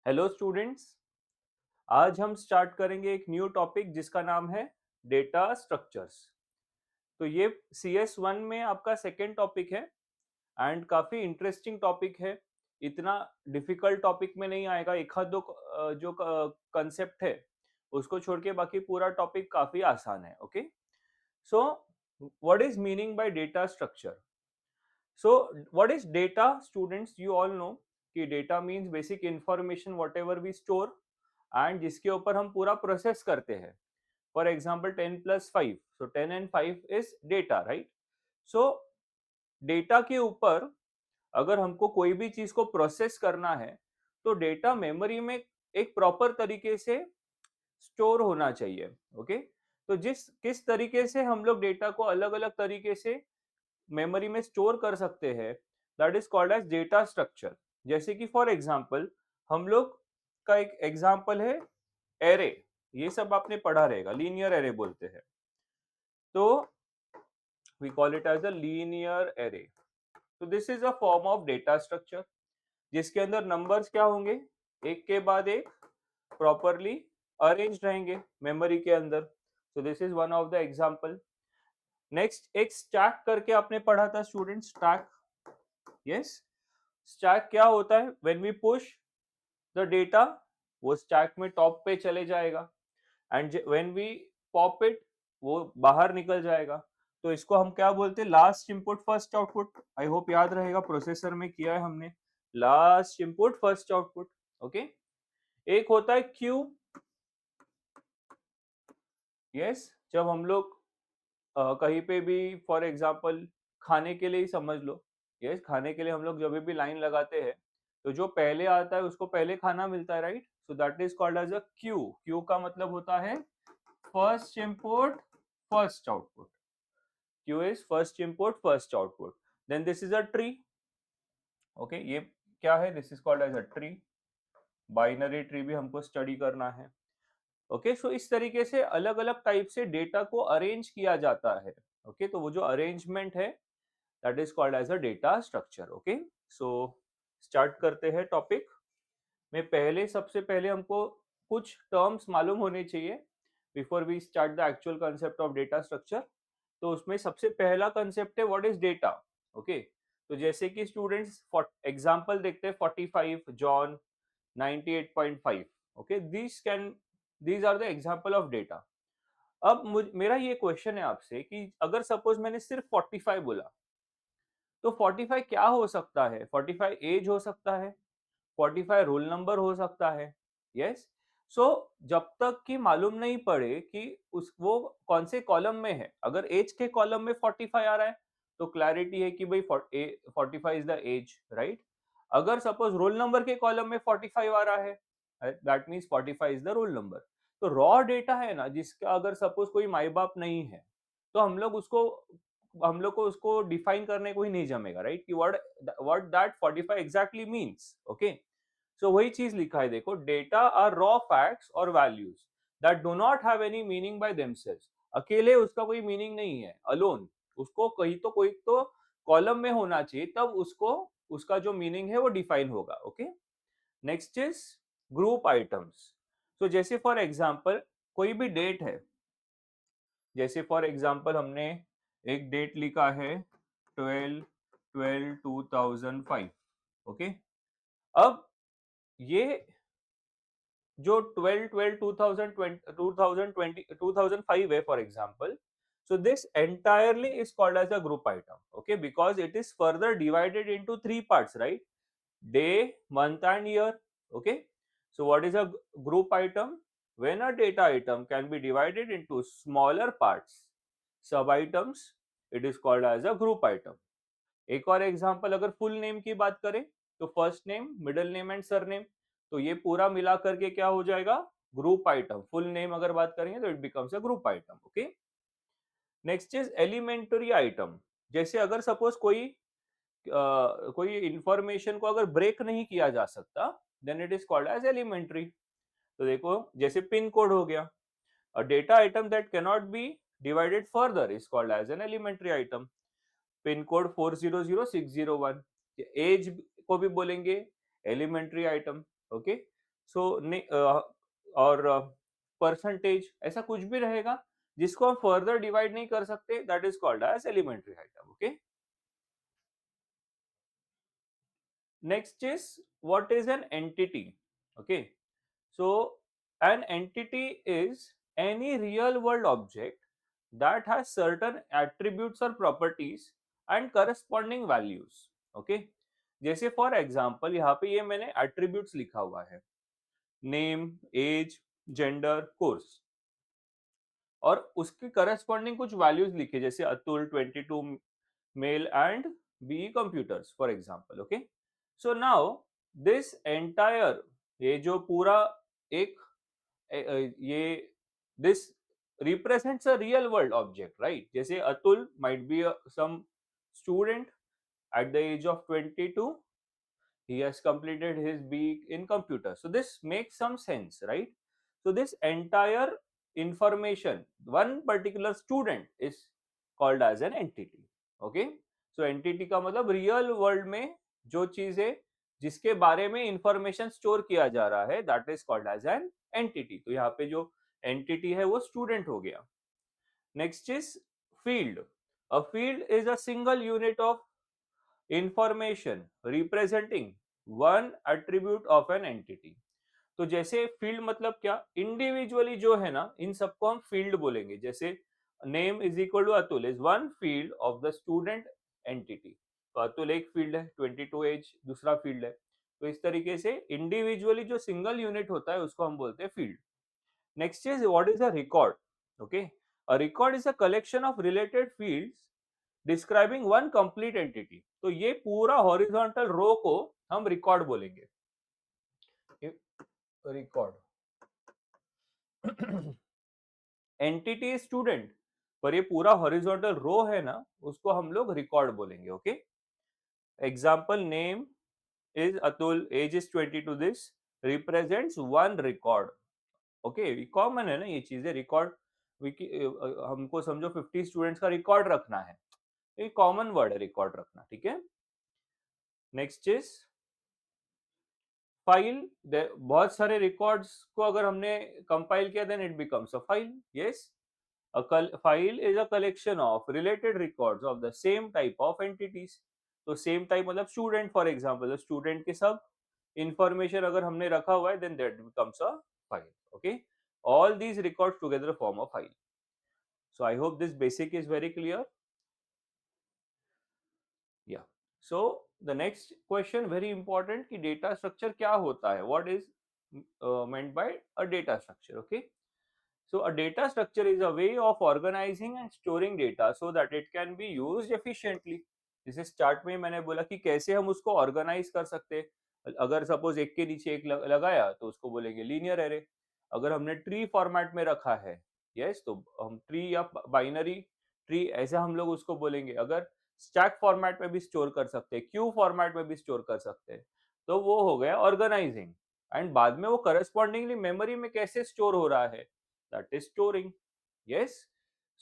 Hello students. आज हम start करेंगे एक न्यू टॉपिक जिसका नाम है डेटा स्ट्रक्चर्स। तो ये CS1 में आपका सेकेंड टॉपिक है एंड काफ़ी इंटरेस्टिंग टॉपिक है। इतना डिफिकल्ट टॉपिक में नहीं आएगा। एक आध दो जो कंसेप्ट है उसको छोड़ के बाकी पूरा टॉपिक काफ़ी आसान है। Okay, so what is meaning by data structure? So what is data students? You all know कि data means basic information whatever we store and जिसके ऊपर हम पूरा प्रोसेस करते हैं। For example 10+5, so 10 and 5 is data, right? So data के ऊपर अगर हमको कोई भी चीज को प्रोसेस करना है तो डेटा मेमोरी में एक प्रॉपर तरीके से स्टोर होना चाहिए। ओके, तो जिस किस तरीके से हम लोग डेटा को अलग अलग तरीके से मेमोरी में स्टोर कर सकते हैं, that is called as data structure. जैसे कि फॉर एग्जांपल हम लोग का एक एग्जांपल है एरे। ये सब आपने पढ़ा रहेगा, लीनियर एरे बोलते हैं। तो we call it as a linear array. तो this is a form of data structure जिसके अंदर नंबर्स क्या होंगे, एक के बाद एक प्रॉपरली अरेंज रहेंगे मेमोरी के अंदर। So this is one of the example. Next, एक स्टैक करके आपने पढ़ा था स्टूडेंट, स्टैक। यस, स्टैक क्या होता है? When we push the data, वो स्टैक में टॉप पे चले जाएगा and when we pop it, वो बाहर निकल जाएगा। तो इसको हम क्या बोलते हैं? Last input first output. I hope याद रहेगा, प्रोसेसर में किया है हमने, last input first output. Okay, एक होता है क्यू। यस, जब हम लोग कहीं पे भी फॉर एग्जांपल खाने के लिए ही समझ लो। यस, खाने के लिए हम लोग जब भी लाइन लगाते हैं तो जो पहले आता है उसको पहले खाना मिलता है, right? So that is called as a queue. Queue का मतलब होता है first input first output. Queue is first input first output. Then this is a tree. Okay, ये क्या है? This is called as a tree. Binary tree भी हमको study करना है। ओके, सो इस तरीके से अलग अलग टाइप से डेटा को अरेंज किया जाता है। ओके, तो वो जो अरेंजमेंट है that is called as a data structure. Okay, so start करते हैं टॉपिक में। पहले सबसे पहले हमको कुछ टर्म्स मालूम होने चाहिए before we start the actual concept of data structure. तो उसमें सबसे पहला कंसेप्ट है व्हाट इज डेटा। ओके, तो जैसे कि स्टूडेंट्स एग्जांपल देखते हैं 45 John 98.5। Okay, these are the example of data. अब मेरा ये क्वेश्चन है आपसे कि अगर सपोज मैंने सिर्फ 45 बोला तो 45 क्या हो सकता है? 45 एज हो सकता है, 45 रोल नंबर हो सकता है। यस, सो जब तक कि मालूम नहीं पड़े कि उस वो कौन से कॉलम में है। अगर एज के कॉलम में 45 आ रहा है तो क्लैरिटी है कि भाई 45 इज द एज, राइट? अगर सपोज रोल नंबर के कॉलम में 45 आ रहा है, that means 45 is the roll number. तो रॉ डेटा है ना, जिसका अगर सपोज कोई माई बाप नहीं है तो हम लोग को उसको डिफाइन करने को ही नहीं जमेगा, राइट? कि what that 45 exactly means. Okay, so वही चीज लिखा है, देखो, डेटा आर रॉ फैक्ट्स और values that do not have any meaning by themselves. अकेले उसका कोई मीनिंग नहीं है अलोन, उसको कहीं तो कोई तो कॉलम में होना चाहिए, तब उसको उसका जो मीनिंग है वो डिफाइन होगा। Okay, next is group items. तो जैसे फॉर एग्जांपल कोई भी डेट है, जैसे फॉर एग्जांपल हमने एक डेट लिखा है 12/12/2005। ओके, अब ये जो 12/12/2020 2005 है for example, so this entirely is called as a group item, okay, because it is further divided into three parts, right? Day, month and year. Okay, so what is a group item? When a data item can be divided into smaller parts, sub items, it is called as a group item. एक और example अगर full name की बात करें तो first name, middle name and surname, तो ये पूरा मिला करके क्या हो जाएगा? Group item. फुल नेम अगर बात करेंगे तो it becomes a group item. Okay, next is elementary item. जैसे अगर सपोज कोई इंफॉर्मेशन को अगर ब्रेक नहीं किया जा सकता, then it is called as elementary. तो देखो, जैसे पिन कोड हो गया, a data item that can not be divided further is called as an elementary item. Pin code 400601, age को भी बोलेंगे एलिमेंट्री आइटम। ओके, सो और परसेंटेज, ऐसा कुछ भी रहेगा जिसको हम फर्दर डिवाइड नहीं कर सकते, that is called as elementary item. Okay, next is what is an entity. Okay, so an entity is any real world object that has certain attributes or properties and corresponding values. Okay, जैसे for example यहाँ पे ये मैंने attributes लिखा हुआ है, name, as, gender, course, और उसके करस्पॉन्डिंग कुछ वैल्यूज लिखे जैसे Atul 22 male and B computers for example. Okay, so now this entire, ये जो पूरा एक ये this represents a real world object, right. जैसे Atul might be some student at the age of 22, he has completed his BE in computer, so this makes some sense, right. So this entire information, one particular student is called as an entity. Okay, so entity का मतलब real world में जो चीज है जिसके बारे में information store किया जा रहा है, that is called as an entity. तो यहाँ पे जो एंटिटी है वो स्टूडेंट हो गया. Next is field. A field is a single unit of information representing one attribute of N entity. तो जैसे फील्ड मतलब क्या, इंडिविजुअली जो है ना इन सबको हम फील्ड बोलेंगे. जैसे name is equal to Atul is one field of the student entity. तो अतुल एक फील्ड है, 22 एज दूसरा फील्ड है. तो इस तरीके से इंडिविजुअली जो सिंगल यूनिट होता है उसको हम बोलते हैं field. Next is what is a record. Okay, a record is a collection of related fields describing one complete entity. तो ये पूरा हॉरिजॉन्टल रो को हम रिकॉर्ड बोलेंगे, रिकॉर्ड. एंटिटी स्टूडेंट, पर ये पूरा हॉरिजॉन्टल रो है ना उसको हम लोग रिकॉर्ड बोलेंगे. Okay, example name is Atul, age is 22, this represents one record. Okay, common है ना ये चीजें, रिकॉर्ड. हमको समझो 50 स्टूडेंट्स का रिकॉर्ड रखना है, ये कॉमन वर्ड है रिकॉर्ड रखना. ठीक है, नेक्स्ट इज फाइल. बहुत सारे रिकॉर्ड्स को अगर हमने कंपाइल किया then it becomes a file. Yes, a file is a collection of related records of the same type of entities. तो same type मतलब student for example, student के सब information अगर हमने रखा हुआ है then that becomes a file. Okay, all these records together form a file. So I hope this basic is very clear. Yeah, so the next question very important कि data structure क्या होता है, what is meant by a data structure. Okay, so a data structure is a way of organizing and storing data so that it can be used efficiently. जैसे start में मैंने बोला कि कैसे हम उसको ऑर्गेनाइज कर सकते हैं. अगर सपोज एक के नीचे एक लगाया तो उसको बोलेंगे लीनियर एरे. अगर हमने ट्री फॉर्मेट में रखा है, यस, तो हम ट्री या बाइनरी ट्री ऐसे हम लोग उसको बोलेंगे. अगर स्टैक फॉर्मेट में भी स्टोर कर सकते हैं, क्यू फॉर्मेट में भी स्टोर कर सकते हैं, तो वो हो गया ऑर्गेनाइजिंग. एंड बाद में वो करस्पॉन्डिंगली मेमोरी में कैसे स्टोर हो रहा है, that is storing. Yes,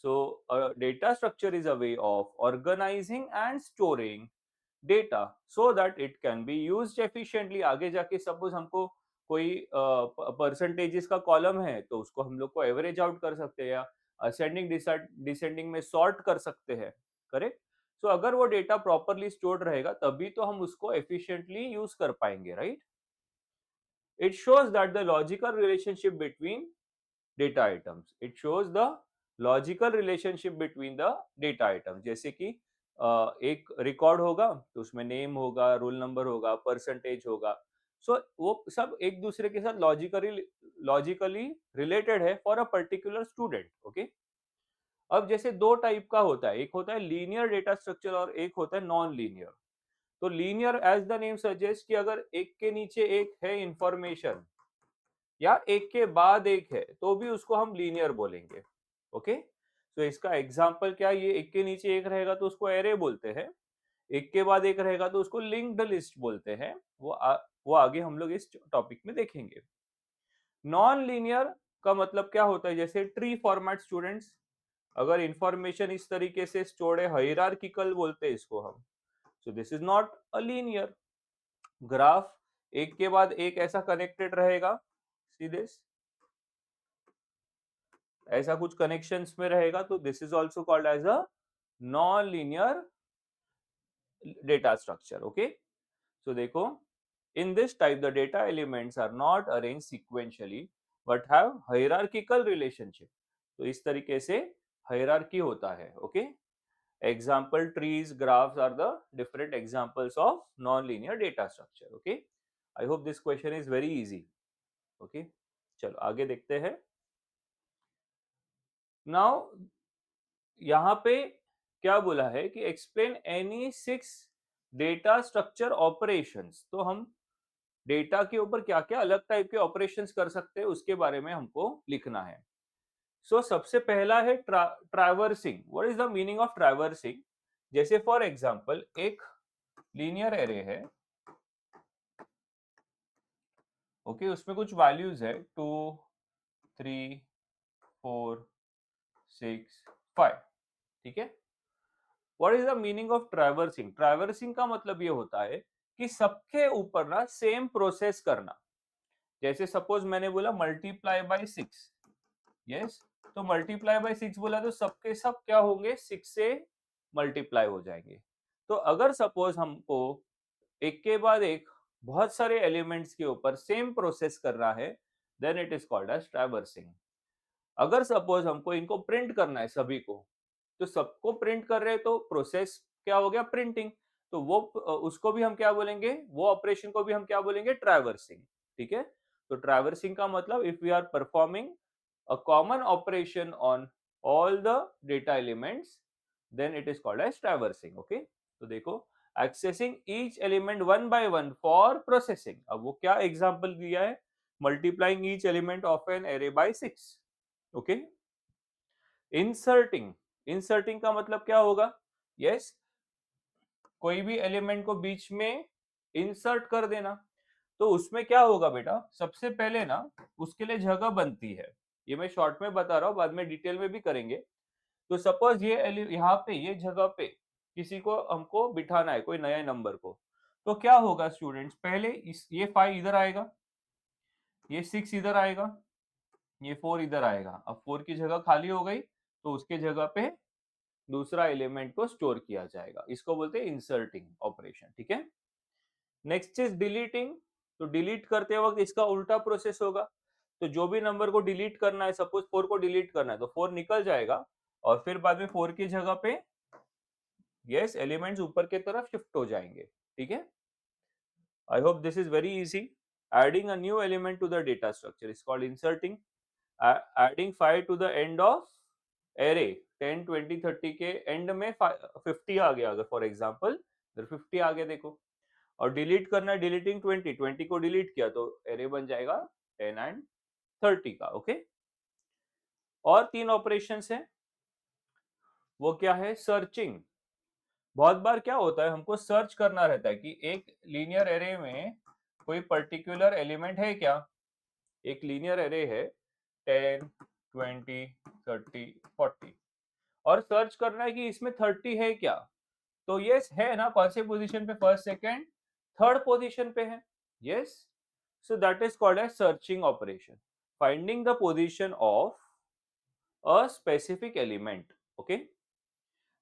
so a data structure is a way of organizing and storing data so that it can be used efficiently. आगे जाके सपोज हमको कोई परसेंटेजेस का कॉलम है तो उसको हम लोग को एवरेज आउट कर सकते हैं या असेंडिंग डिसेंडिंग में सॉर्ट कर सकते हैं. करेक्ट. सो अगर वो डेटा प्रॉपरली स्टोर्ड रहेगा तभी तो हम उसको एफिशिएंटली यूज कर पाएंगे, right. It shows that the logical relationship between data items. It shows the logical relationship between the data items. जैसे कि एक रिकॉर्ड होगा तो उसमें नेम होगा, रोल नंबर होगा, परसेंटेज होगा. सो वो सब एक दूसरे के साथ लॉजिकली रिलेटेड है for a particular student. Okay, अब जैसे दो टाइप का होता है, एक होता है लीनियर डेटा स्ट्रक्चर और एक होता है नॉन लीनियर. तो linear as the name suggest कि अगर एक के नीचे एक है इंफॉर्मेशन या एक के बाद एक है तो भी उसको हम लीनियर बोलेंगे. ओके, तो इसका एग्जांपल क्या, ये एक के नीचे एक रहेगा तो उसको एरे बोलते हैं, एक के बाद एक रहेगा तो उसको लिंक्ड लिस्ट बोलते हैं. वो आगे हम लोग इस टॉपिक में देखेंगे. नॉन लीनियर का मतलब क्या होता है, जैसे ट्री फॉर्मेट स्टूडेंट्स, अगर इंफॉर्मेशन इस तरीके से स्टोर्ड है, हायरार्किकल बोलते हैं इसको हम. So this is not a linear. Graph एक के बाद एक ऐसा कनेक्टेड रहेगा, सी दिस, ऐसा कुछ कनेक्शंस में रहेगा, तो this is also called as a non linear data structure. Okay, so देखो, in this type the data elements are not arranged sequentially but have hierarchical relationship। तो इस तरीके से hierarchy होता है। Okay, example trees, graphs are the different examples of non-linear data structure। okay, I hope this question is very easy। okay, चलो आगे देखते हैं। now यहाँ पे क्या बोला है कि explain any 6 data structure operations। तो हम डेटा के ऊपर क्या क्या अलग टाइप के ऑपरेशंस कर सकते हैं उसके बारे में हमको लिखना है। सो सबसे पहला है traversing. What is the meaning of traversing? जैसे फॉर एग्जांपल एक लीनियर एरे है, ओके, उसमें कुछ वैल्यूज है 2 3 4 6 5, ठीक है। What is the meaning of traversing? Traversing का मतलब ये होता है कि सबके ऊपर ना सेम प्रोसेस करना। जैसे सपोज मैंने बोला मल्टीप्लाई बाय 6, यस, तो मल्टीप्लाई बाय 6 बोला तो सबके सब क्या होंगे, 6 से मल्टीप्लाई हो जाएंगे। तो अगर सपोज हमको एक के बाद एक बहुत सारे एलिमेंट्स के ऊपर सेम प्रोसेस करना है, then it is called as traversing. अगर सपोज हमको इनको प्रिंट करना है सभी को, तो सबको प्रिंट कर रहे हैं तो प्रोसेस क्या हो गया, प्रिंटिंग। तो वो उसको भी हम क्या बोलेंगे, वो ऑपरेशन को भी हम क्या बोलेंगे, ट्रैवर्सिंग। ठीक है, तो ट्रैवर्सिंग का मतलब if we are performing a common operation on all the data elements, then it is called as traversing। okay, तो देखो, accessing each element one by one for processing। अब वो क्या एग्जांपल दिया है, multiplying each element of an array by 6। okay, inserting, inserting का मतलब क्या होगा, yes, कोई भी एलिमेंट को बीच में इंसर्ट कर देना। तो उसमें क्या होगा बेटा, सबसे पहले ना उसके लिए जगह बनती है। ये मैं शॉर्ट में बता रहा हूँ, बाद में डिटेल में भी करेंगे। तो सपोज ये यहाँ पे ये जगह पे किसी को हमको बिठाना है, कोई नए नंबर को, तो क्या होगा स्टूडेंट्स, पहले ये 5 इधर आएगा, ये 6 इधर आएगा, ये 4 इधर आएगा। अब 4 की जगह खाली हो गई, तो उसके जगह पे दूसरा एलिमेंट को स्टोर किया जाएगा। इसको बोलते हैं इंसर्टिंग ऑपरेशन। ठीक है, नेक्स्ट इज डिलीटिंग। तो डिलीट करते वक्त इसका उल्टा प्रोसेस होगा। तो जो भी नंबर को डिलीट करना है, सपोज 4 को डिलीट करना है, तो 4 निकल जाएगा और फिर बाद में 4 की जगह पे यस एलिमेंट्स ऊपर की तरफ शिफ्ट हो जाएंगे। ठीक है, I hope this is very easy. Adding a new element to the data structure is called inserting. Adding 5 to the end of array, 10 20 30 के एंड में 50 आ गया, अगर फॉर एग्जांपल 50 आ गया देखो। और डिलीट करना है, डिलीटिंग 20, 20 को डिलीट किया तो एरे बन जाएगा 10 एंड 30 का। ओके, और 3 ऑपरेशंस हैं, वो क्या है, सर्चिंग। बहुत बार क्या होता है, हमको सर्च करना रहता है कि एक लीनियर एरे में कोई पर्टिकुलर एलिमेंट है क्या। एक लीनियर एरे है 10 20 30 40, और सर्च करना है कि इसमें 30 है क्या। तो यस है ना, कौन से पोजीशन पे, फर्स्ट सेकंड थर्ड पोजीशन पे है। Yes, so that is called as searching operation, finding the position of a specific element। okay,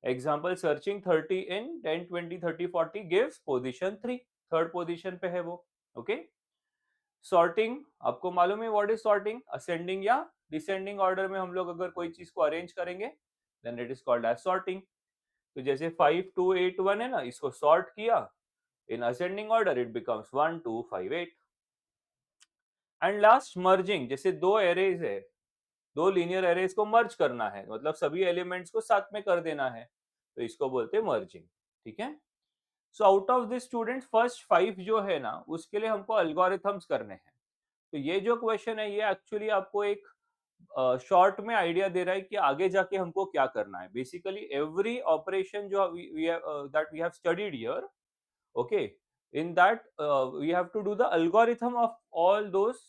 example searching 30 in 10 20 30 40 gives position 3, third position पे है वो। okay, सॉर्टिंग, आपको मालूम है व्हाट इज सॉर्टिंग, असेंडिंग या descending order में हम लोग अगर कोई चीज को अरेंज करेंगे, then it is called as sorting. तो जैसे 5 2 8 1 है ना, इसको सॉर्ट किया in ascending order, it becomes 1 2 5 8। And last merging, जैसे दो एरेज है, दो लीनियर एरेज को मर्ज करना है, मतलब सभी एलिमेंट्स को साथ में कर देना है, तो इसको बोलते हैं मर्जिंग। ठीक है, so out of this student first 5 जो है ना, उसके लिए हमको एल्गोरिथम्स करने हैं। तो ये जो क्वेश्चन है, ये एक्चुअली आपको एक शॉर्ट में आइडिया दे रहा है कि आगे जाके हमको क्या करना है। बेसिकली एवरी ऑपरेशन जो that we have studied here, okay, in that we have to do the algorithm of all those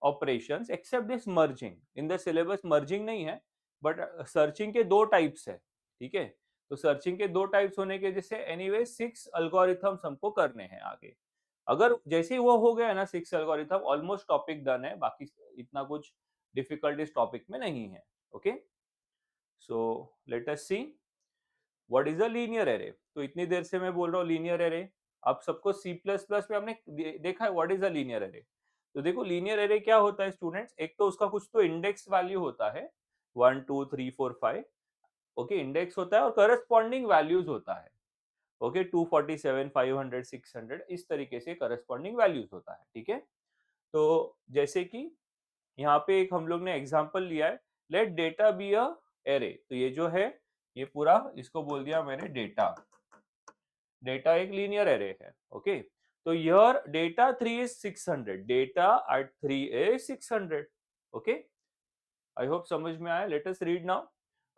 operations except this merging। in the syllabus merging नहीं है, but searching के दो types है। ठीक है, तो searching के दो टाइप्स होने के जैसे एनीवे 6 अल्गोरिथम्स हमको करने हैं आगे। अगर जैसे ही वो हो गया ना 6 एल्गोरिथम, ऑलमोस्ट टॉपिक डन है, बाकी इतना कुछ डिफिकल्ट इस टॉपिक में नहीं है। Okay, so let us see what is a linear array. तो इतनी देर से मैं बोल रहा हूँ लीनियर एरे, आप सबको सी प्लस प्लस में हमने देखा है what is a linear array. तो देखो लीनियर एरे क्या होता है स्टूडेंट्स, एक तो उसका कुछ तो इंडेक्स वैल्यू होता है 1 2 3 4 5। ओके, इंडेक्स होता है और करस्पॉन्डिंग वैल्यूज होता है। ओके, 247 500 600 इस तरीके से करस्पॉन्डिंग वैल्यूज होता है। ठीक है, तो जैसे कि यहाँ पे एक हम लोग ने एग्जांपल लिया है, let data be a array. तो ये जो है, ये पूरा इसको बोल दिया मैंने डेटा। डेटा एक लीनियर एरे है। ओके, तो your data 3 is 600, data at 3 is 600। Okay, I hope समझ में आया। Let us read now.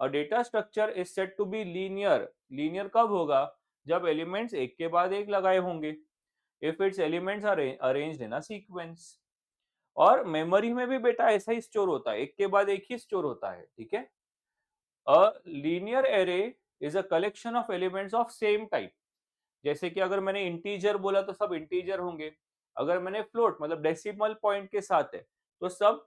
A data structure is said to be linear. Linear कब होगा, जब एलिमेंट्स एक के बाद एक लगाए होंगे, if its elements are arranged in a sequence. और मेमोरी में भी बेटा ऐसा ही स्टोर होता है, एक के बाद एक ही स्टोर होता है। ठीक है, अ linear array is a collection of elements of same type. जैसे कि अगर मैंने इंटीजर बोला तो सब इंटीजर होंगे, अगर मैंने फ्लोट मतलब डेसिमल पॉइंट के साथ है तो सब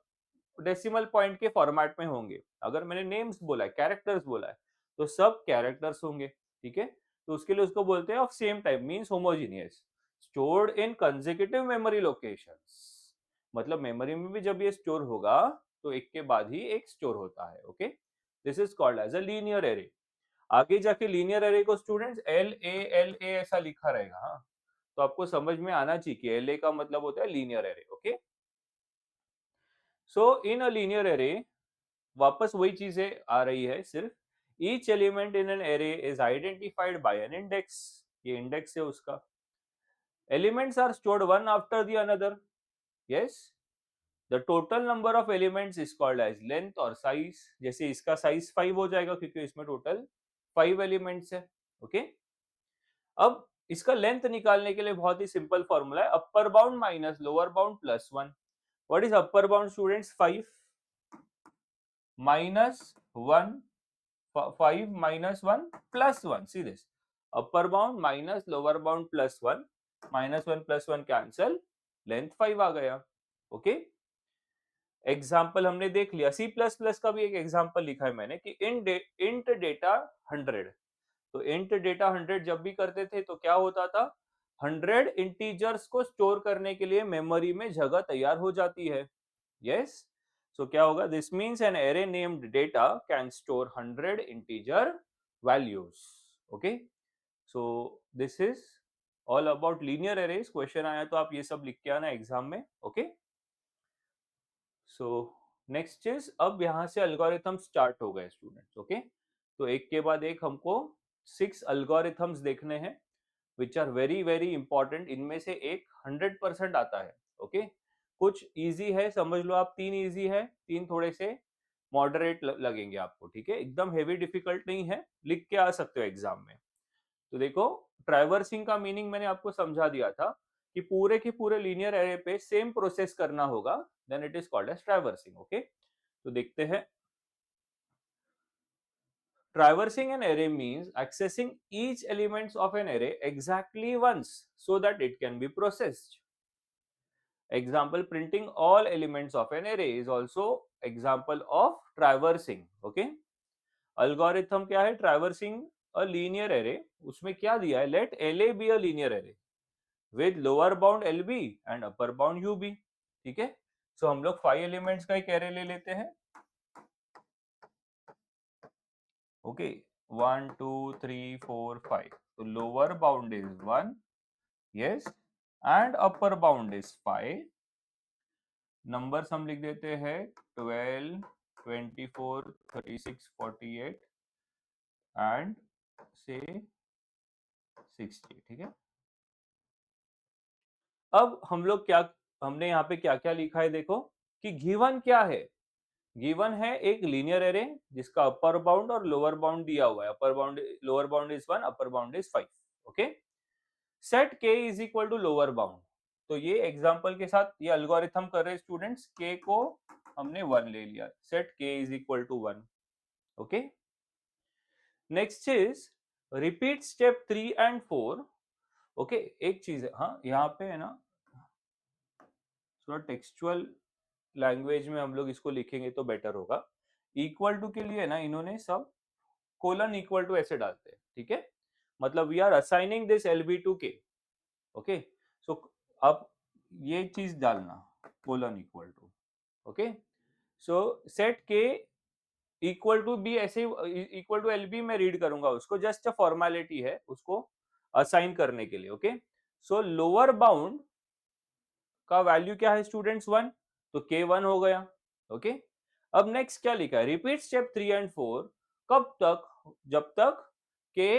डेसिमल पॉइंट के फॉर्मेट में होंगे, अगर मैंने नेम्स बोला है, कैरेक्टर्स बोला है, तो सब कैरेक्टर्स होंगे। ठीक है, तो उसके लिए उसको बोलते हैं of same type, means homogeneous, stored in consecutive memory locations. मतलब मेमोरी में भी जब ये स्टोर होगा तो एक के बाद ही एक स्टोर होता है। Okay, this is called as a linear array. आगे जाके लीनियर एरे को स्टूडेंट्स एल ए ऐसा लिखा रहेगा। हाँ, तो आपको समझ में आना चाहिए कि एल ए का मतलब होता है linear array. Okay, so in a linear array वापस वही चीजें आ रही है, सिर्फ each element in an array is identified by an index. ये इंडेक्स है उसका। Elements are stored one after the another. Yes, the total number of elements is called as length और साइज। जैसे इसका साइज 5 हो जाएगा क्योंकि इसमें टोटल 5 एलिमेंट्स है। ओके, अब इसका लेंथ निकालने के लिए बहुत ही सिंपल फॉर्मूला है, upper bound minus lower bound plus 1। What is upper bound students, 5 minus 1, 5 minus 1 plus 1, see this, upper bound minus lower bound plus 1, minus 1 plus 1 cancel, length 5 आ गया। Okay, example हमने देख लिया। C plus plus का भी एक example लिखा है मैंने कि इंट डेटा 100। तो इंट डेटा 100 जब भी करते थे तो क्या होता था, 100 इंटीजर्स को स्टोर करने के लिए मेमोरी में जगह तैयार हो जाती है। यस, सो क्या होगा, this means an array named data can store 100 integer values. Okay, so this is all about linear arrays. Question आया तो आप ये सब लिख के आना एग्जाम में। ओके, सो नेक्स्ट इज, अब यहाँ से अल्गोरिथम स्टार्ट हो गए स्टूडेंट्स। ओके, तो एक के बाद एक हमको 6 अल्गोरिथम्स देखने हैं which are very very important. इनमें से एक 100% आता है। ओके, कुछ इजी है, समझ लो आप, 3 इजी है, 3 थोड़े से मॉडरेट लगेंगे आपको। ठीक है, एकदम हेवी डिफिकल्ट नहीं है, लिख के आ सकते हो एग्जाम में। तो देखो, ट्रैवर्सिंग का मीनिंग मैंने आपको समझा दिया था कि पूरे के पूरे लीनियर एरे पे सेम प्रोसेस करना होगा, then it is called as traversing. Okay, तो देखते हैं। Traversing an array means accessing each elements of an array exactly once so that it can be processed. Example, printing all elements of an array is also example of traversing. Okay, algorithm क्या है, traversing a linear array। उसमें क्या दिया है, let LA be a linear array with lower bound LB and upper bound UB। ठीक है, so हम लोग 5 elements का एक array ले लेते हैं। ओके, 1 2 3 4 5, तो lower bound is 1, yes, and upper bound is 5। Numbers हम लिख देते हैं 12 24 36 48 एंड से 60। ठीक है, अब हम लोग क्या, हमने यहाँ पे क्या क्या लिखा है देखो, कि गिवन क्या है। गिवन है एक लीनियर एरे जिसका अपर बाउंड और लोअर बाउंड दिया हुआ है। Upper bound, lower bound is 1, upper bound is 5। Okay, set k is equal to lower bound. तो ये एग्जांपल के साथ ये अल्गोरिथम कर रहे स्टूडेंट्स, k को हमने 1 ले लिया, set k is equal to 1। Okay, next is repeat step 3 and 4। Okay, एक चीज है, हाँ यहाँ पे है ना, थोड़ा टेक्सचुअल लैंग्वेज में हम लोग इसको लिखेंगे तो बेटर होगा। इक्वल टू के लिए ना इन्होंने सब कोलन इक्वल टू ऐसे डालते हैं, ठीक है, मतलब we are assigning this LB to k. Okay, so अब ये चीज डालना, colon equal to, okay, so set k equal to b, ऐसे इक्वल टू एल बी मैं रीड करूंगा उसको, जस्ट अ फॉर्मेलिटी है उसको असाइन करने के लिए। ओके, सो लोअर बाउंड का वैल्यू क्या है स्टूडेंट्स, वन, तो के वन हो गया। ओके, अब नेक्स्ट क्या लिखा है, रिपीट स्टेप 3 and 4 कब तक, जब तक k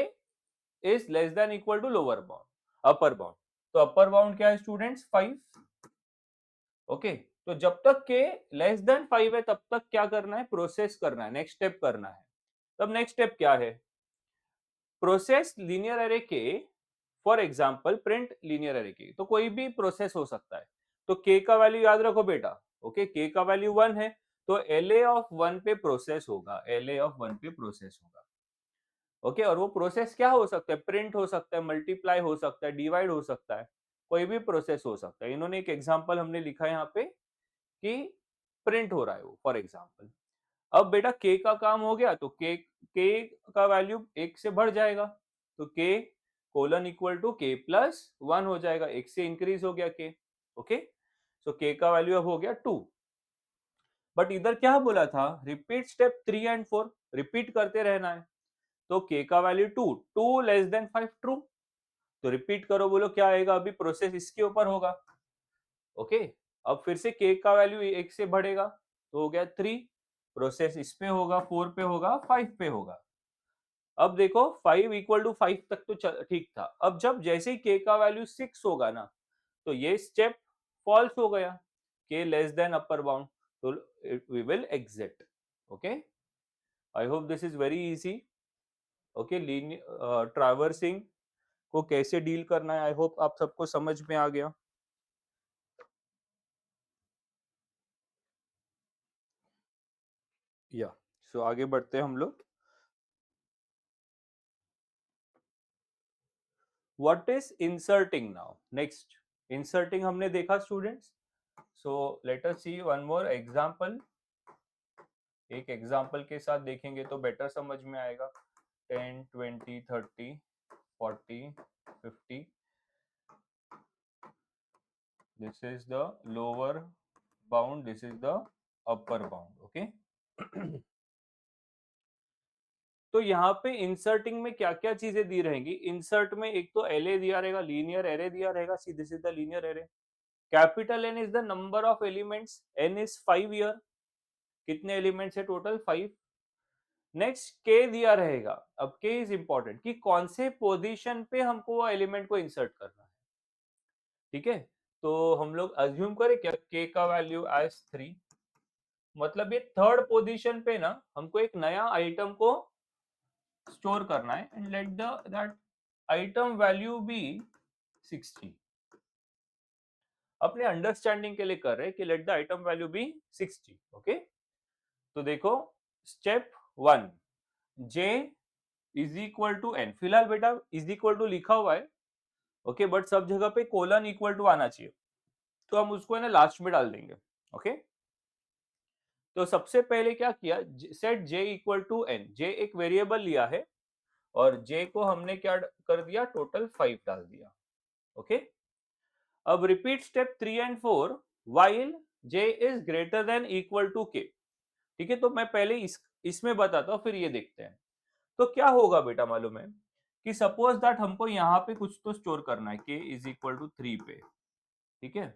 is less than equal to lower bound, upper bound, तो अपर बाउंड क्या है स्टूडेंट्स, 5। ओके, तो जब तक के लेस देन 5 है तब तक क्या करना है, प्रोसेस करना है, नेक्स्ट स्टेप करना है। तब नेक्स्ट स्टेप क्या है, प्रोसेस लीनियर एरे के, for example print linear array के, तो कोई भी प्रोसेस हो सकता है, तो के का वैल्यू याद रखो बेटा। ओके, के का वैल्यू 1 है, तो एल ए ऑफ 1 पे प्रोसेस होगा, एल ए ऑफ 1 पे प्रोसेस होगा। ओके, और वो प्रोसेस क्या हो सकता है, प्रिंट हो सकता है, मल्टीप्लाई हो सकता है, डिवाइड हो सकता है, कोई भी प्रोसेस हो सकता है। इन्होंने एक एग्जांपल हमने लिखा है यहाँ पे कि प्रिंट हो रहा है वो, फॉर एग्जांपल। अब बेटा के का काम हो गया, तो के का वैल्यू एक से बढ़ जाएगा, तो के कोलन इक्वल टू के प्लस 1 हो जाएगा, एक से इंक्रीज हो गया के। ओके, सो के का वैल्यू अब हो गया 2। बट इधर क्या बोला था, रिपीट स्टेप 3 and 4, रिपीट करते रहना है, तो के का वैल्यू 2, 2 लेस देन 5 ट्रू, तो रिपीट करो, बोलो क्या आएगा, अभी प्रोसेस इसके ऊपर होगा। ओके, अब फिर से के का वैल्यू एक से बढ़ेगा, तो हो गया 3, प्रोसेस इस पे होगा, 4 पे होगा, 5 पे होगा। अब देखो 5 इक्वल टू 5 तक तो ठीक था, अब जब जैसे ही के का वैल्यू 6 होगा ना, तो ये स्टेप फॉल्स हो गया, k less than upper bound, तो we will exit. Okay, I hope this is very easy. Okay, traversing को कैसे डील करना है, आई होप आप सबको समझ में आ गया। या सो आगे बढ़ते हैं हम लोग। What is inserting now, next inserting हमने देखा स्टूडेंट्स, सो लेट अस सी वन मोर एग्जांपल। एक एग्जांपल के साथ देखेंगे तो बेटर समझ में आएगा। 10, 20, 30, 40, 50, this is the lower bound, this is the upper bound. Okay, तो यहाँ पे इंसर्टिंग में क्या क्या चीजें दी रहेंगी, इंसर्ट में एक तो एल ए दिया रहेगा, लीनियर एरे दिया रहेगा, see this is the linear array. Capital N is the number of elements, N is 5 here, कितने एलिमेंट्स है टोटल, 5। नेक्स्ट के दिया रहेगा, अब के इज इंपॉर्टेंट कि कौन से पोजीशन पे हमको वो एलिमेंट को इंसर्ट करना है, ठीक है, तो हम लोग अज्यूम करें क्या, के का वैल्यू एज 3, मतलब ये थर्ड पोजीशन पे ना हमको एक नया आइटम को स्टोर करना है, and let the that item value be 60। अपने अंडरस्टैंडिंग के लिए कर रहे हैं कि let the item value be 60। Okay, तो देखो step 1, j is equal to n, फिलहाल बेटा इज इक्वल टू लिखा हुआ है, ओके, बट सब जगह पे कोलन इक्वल टू आना चाहिए, तो हम उसको है ना लास्ट में डाल देंगे। ओके, तो सबसे पहले क्या किया, set j equal to n, j एक वेरिएबल लिया है और j को हमने क्या कर दिया, टोटल 5 डाल दिया। ओके, अब repeat step 3 and 4 while j is greater than equal to k, ठीक है, तो मैं पहले इसमें बताता हूँ, फिर ये देखते हैं। तो क्या होगा बेटा, मालूम है कि सपोज दैट हमको यहाँ पे कुछ तो स्टोर करना है, k इज इक्वल टू 3 पे, ठीक है,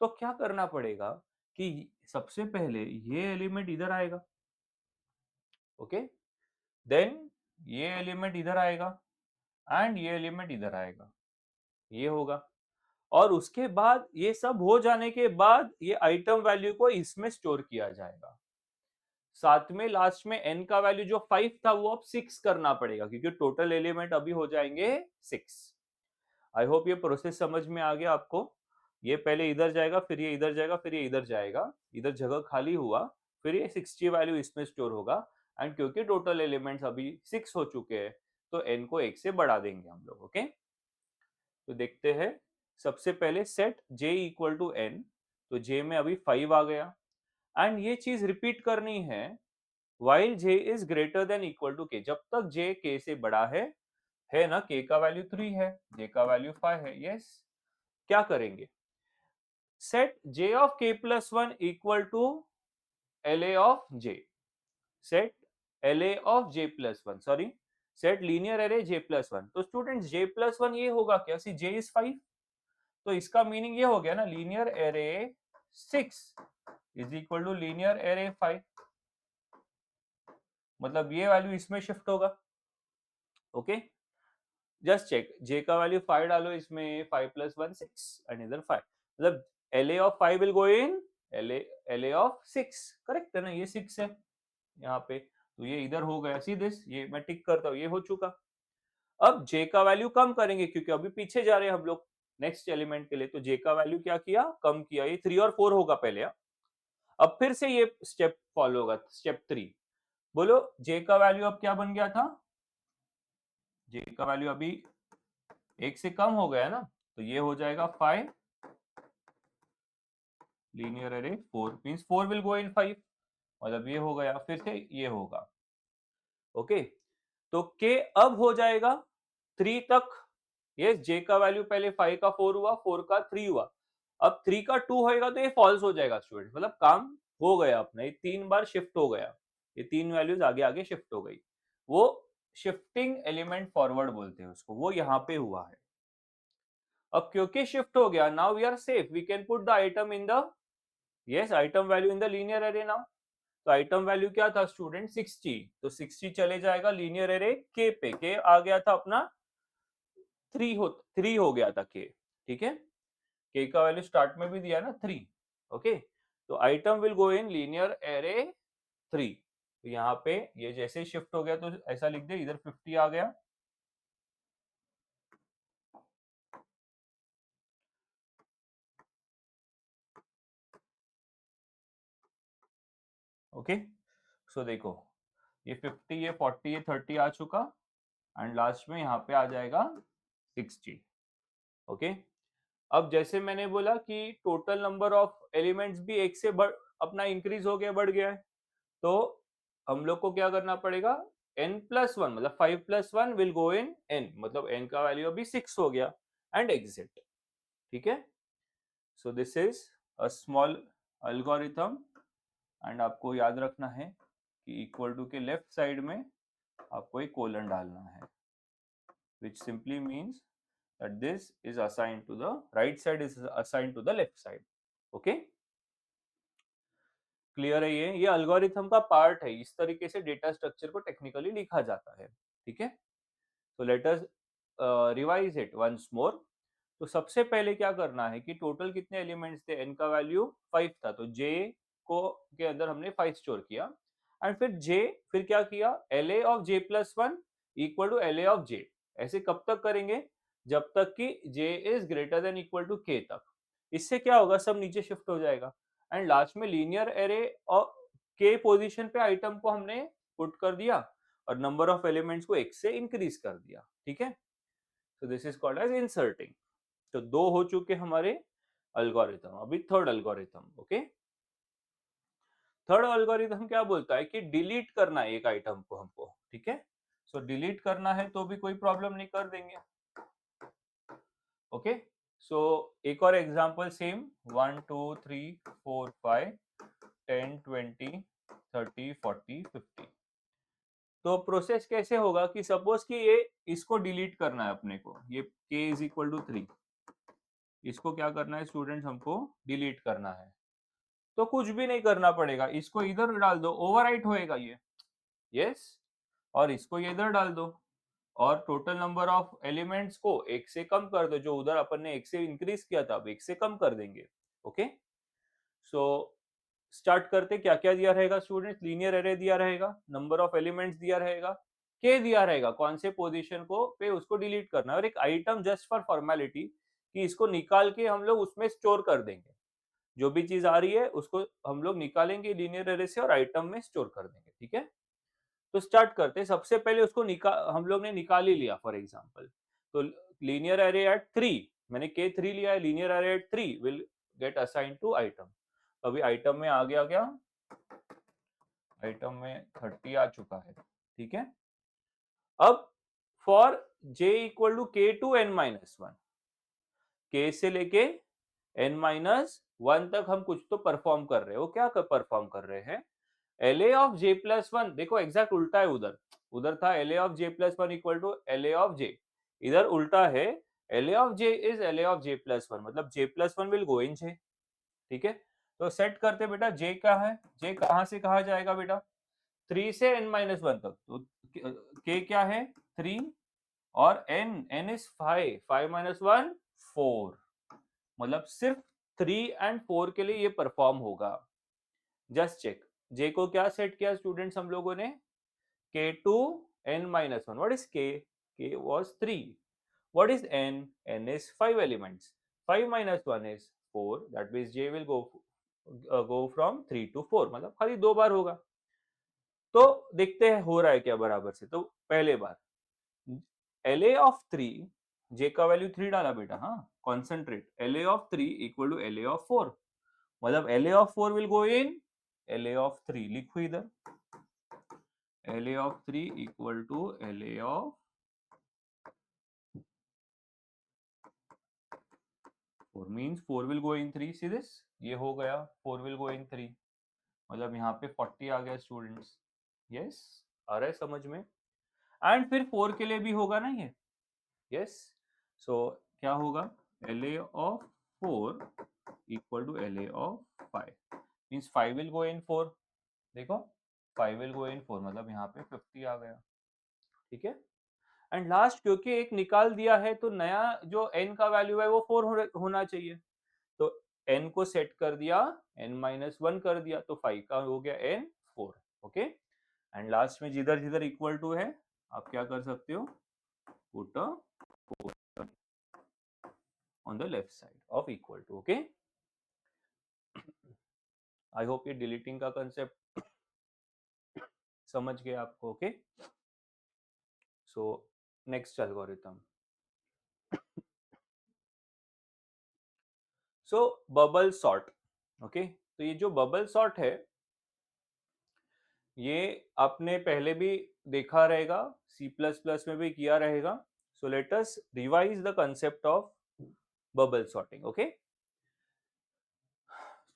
तो क्या करना पड़ेगा कि सबसे पहले ये एलिमेंट इधर आएगा, ओके, देन ये एलिमेंट इधर आएगा, एंड ये एलिमेंट इधर आएगा, ये होगा, और उसके बाद ये सब हो जाने के बाद ये आइटम वैल्यू को इसमें स्टोर किया जाएगा। साथ में लास्ट में n का वैल्यू जो 5 था वो अब 6 करना पड़ेगा, क्योंकि टोटल एलिमेंट अभी हो जाएंगे 6। आई होप ये प्रोसेस समझ में आ गया आपको। ये पहले इधर जाएगा, फिर ये इधर जाएगा, फिर ये इधर जाएगा, इधर जगह खाली हुआ, फिर ये 60 वैल्यू इसमें स्टोर होगा, एंड क्योंकि टोटल एलिमेंट्स अभी 6 हो चुके हैं, तो n को 1 से बढ़ा देंगे हम लोग। ओके, तो देखते हैं, सबसे पहले set j equal to n, तो j में अभी 5 आ गया, एंड ये चीज रिपीट करनी है while j is greater than equal to k, जब तक j k से बड़ा है ना, k का वैल्यू 3 है, j का वैल्यू 5 है, यस। क्या करेंगे, set j of k plus one equal to LA of j, set LA of j plus one, sorry, set linear array j plus one. तो स्टूडेंट्स j प्लस वन ये होगा क्या, सी j is 5, तो इसका meaning ये हो गया ना, linear array 6 is equal to linear array 5, मतलब ये वैल्यू इसमें शिफ्ट होगा। ओके, जस्ट चेक, j का वैल्यू 5 डालो इसमें, 5 प्लस 1 6 एंड इधर 5, मतलब LA of 5 will go in LA of 6, correct है ना, ये 6 है यहाँ पे, तो ये इधर हो गया, सी दिस, ये मैं टिक करता हूँ, ये हो चुका। अब j का वैल्यू कम करेंगे क्योंकि अभी पीछे जा रहे हैं हम लोग नेक्स्ट एलिमेंट के लिए, तो j का वैल्यू क्या किया, कम किया, ये 3 और 4 होगा पहले, हाँ? अब फिर से ये स्टेप फॉलो होगा, स्टेप 3, बोलो j का वैल्यू अब क्या बन गया था, j का वैल्यू अभी 1 से कम हो गया ना, तो ये हो जाएगा 5 linear array 4 means 4 will go in 5, मतलब ये हो गया, फिर से ये होगा। ओके, तो k अब हो जाएगा 3 तक, ये j का वैल्यू पहले 5 का 4 हुआ, 4 का 3 हुआ, अब 3 का 2 होएगा तो ये फॉल्स हो जाएगा स्टूडेंट, मतलब काम हो गया अपना, ये 3 बार शिफ्ट हो गया, ये 3 वैल्यूज आगे आगे शिफ्ट हो गई, वो शिफ्टिंग एलिमेंट फॉरवर्ड बोलते हैं उसको, वो यहाँ पे हुआ है। अब क्योंकि शिफ्ट हो गया, now we are safe, we can put the item in the, yes, item value in the linear array now. तो आइटम वैल्यू क्या था स्टूडेंट, 60, तो 60 चले जाएगा लीनियर एरे के पे, के आ गया था अपना 3 हो गया था के, ठीक है, के का वैल्यू स्टार्ट में भी दिया ना 3, ओके, तो item will go in linear array 3, तो यहाँ पे ये जैसे ही शिफ्ट हो गया तो ऐसा लिख दे, इधर 50 आ गया, ओके, सो देखो, ये 50, ये 40, ये 30 आ चुका, एंड लास्ट में यहाँ पे आ जाएगा 60, ओके। अब जैसे मैंने बोला कि टोटल नंबर ऑफ एलिमेंट्स भी एक से बढ़ अपना इंक्रीज हो गया, बढ़ गया है, तो हम लोग को क्या करना पड़ेगा, n प्लस वन, मतलब 5 plus one will go in n, मतलब n का वैल्यू अभी 6 हो गया, एंड एग्जिट, ठीक है। So this is a small algorithm, and आपको याद रखना है कि इक्वल टू के लेफ्ट साइड में आपको एक कोलन डालना है, which simply means that this is assigned to the right side is assigned to the left side, okay, clear है, ये अल्गोरिथम का पार्ट है, इस तरीके से डेटा स्ट्रक्चर को टेक्निकली लिखा जाता है, ठीक है। तो let us revise it once more. तो सबसे पहले क्या करना है कि टोटल कितने एलिमेंट्स थे, n का वैल्यू 5 था, तो j को के अंदर हमने 5 स्टोर किया, एंड फिर क्या किया, LA of j plus one equal to LA of j, ऐसे कब तक करेंगे, जब तक कि j is greater than equal to k तक, इससे क्या होगा, सब नीचे शिफ्ट हो जाएगा, एंड लास्ट में लीनियर एरे और k पोजीशन पे आइटम को हमने पुट कर दिया, और नंबर ऑफ एलिमेंट्स को एक से इंक्रीज कर दिया, ठीक है। तो this is called as inserting. तो 2 हो चुके हमारे अल्गोरिथम, अभी third algorithm, okay. Third algorithm क्या बोलता है कि डिलीट करना है एक आइटम को हमको, ठीक है। सो डिलीट करना है तो भी कोई प्रॉब्लम नहीं, कर देंगे, ओके। सो एक और एग्जांपल सेम, 1 2 3 4 5 10 20 30 40 50। तो प्रोसेस कैसे होगा कि सपोज कि ये इसको डिलीट करना है अपने को, ये k इज इक्वल टू 3, इसको क्या करना है स्टूडेंट्स, हमको डिलीट करना है, तो कुछ भी नहीं करना पड़ेगा, इसको इधर डाल दो, ओवरराइट होएगा ये, यस, और इसको ये इधर डाल दो, और टोटल नंबर ऑफ एलिमेंट्स को एक से कम कर दो, जो उधर अपन ने एक से इंक्रीज किया था अब एक से कम कर देंगे, ओके। सो स्टार्ट करते, क्या क्या दिया रहेगा स्टूडेंट्स, लीनियर एरे दिया रहेगा, नंबर ऑफ एलिमेंट्स दिया रहेगा, के दिया रहेगा, कौन से पोजीशन को पे उसको डिलीट करना है, और एक आइटम जस्ट फॉर फॉर्मेलिटी कि इसको निकाल के हम लोग उसमें स्टोर कर देंगे, जो भी चीज आ रही है उसको हम लोग निकालेंगे लीनियर एरे से और आइटम में स्टोर कर देंगे, ठीक है। तो स्टार्ट करते, सबसे पहले उसको हम लोग ने निकाल ही लिया फॉर एग्जांपल, तो लीनियर एरे एट 3, मैंने K3 लिया है, linear array at 3 will get assign to item. अभी आइटम में आ गया क्या, आइटम में 30 आ चुका है, ठीक है। अब for j equal to k to n minus one, k से लेके n माइनस वन तक हम कुछ तो परफॉर्म कर रहे हैं। वो क्या परफॉर्म कर रहे हैं, LA of j plus one, देखो एग्जैक्ट उल्टा है, उधर उधर था LA of j plus one equal to LA of j, इधर उल्टा है, LA of j is LA of j plus one, मतलब j plus one will go in j, ठीक है। तो सेट करते बेटा, j क्या है, j कहां से कहा जाएगा बेटा, 3 से n माइनस वन तक, तो k क्या है 3, और n इज 5, 5 माइनस वन 4, मतलब सिर्फ 3 एंड 4 के लिए ये परफॉर्म होगा। जस्ट चेक, j को क्या सेट किया स्टूडेंट्स हम लोगों ने, k to n minus one, what is k was 3, what is n is 5 elements, 5 minus 1 is 4, that means j will go from 3 to 4, मतलब खाली दो बार होगा। तो देखते हैं हो रहा है क्या बराबर से। तो पहले बार LA ऑफ 3, j का वैल्यू 3 डाला बेटा, हाँ concentrate, LA of 3 equal to LA of 4, मतलब LA of 4 will go in LA of 3, लिखो इधर LA of 3 equal to LA of 4, means 4 will go in 3, see this, ये हो गया 4 विल गो इन 3, मतलब यहाँ पे 40 आ गया स्टूडेंट्स। यस, आ रहा है समझ में। एंड फिर 4 के लिए भी होगा ना ये, यस। सो क्या होगा, LA of 4 equal to LA of 5, means 5 will go in 4, देखो 5 विल गो इन 4, मतलब यहाँ पे 50 आ गया, ठीक है। एंड लास्ट, क्योंकि एक निकाल दिया है तो नया जो n का वैल्यू है वो 4 होना चाहिए, तो n को सेट कर दिया, n माइनस वन कर दिया, तो 5 का हो गया n 4, ओके। एंड लास्ट में जिधर जिधर इक्वल टू है आप क्या कर सकते हो, put a on the left side of equal to, okay। I hope ये डिलीटिंग का कंसेप्ट समझ गए आपको, ओके। सो नेक्स्ट एल्गोरिथम, सो बबल सॉर्ट, ओके। तो ये जो बबल सॉर्ट है ये आपने पहले भी देखा रहेगा, सी प्लस प्लस में भी किया रहेगा। So let us revise the concept of bubble sorting, okay.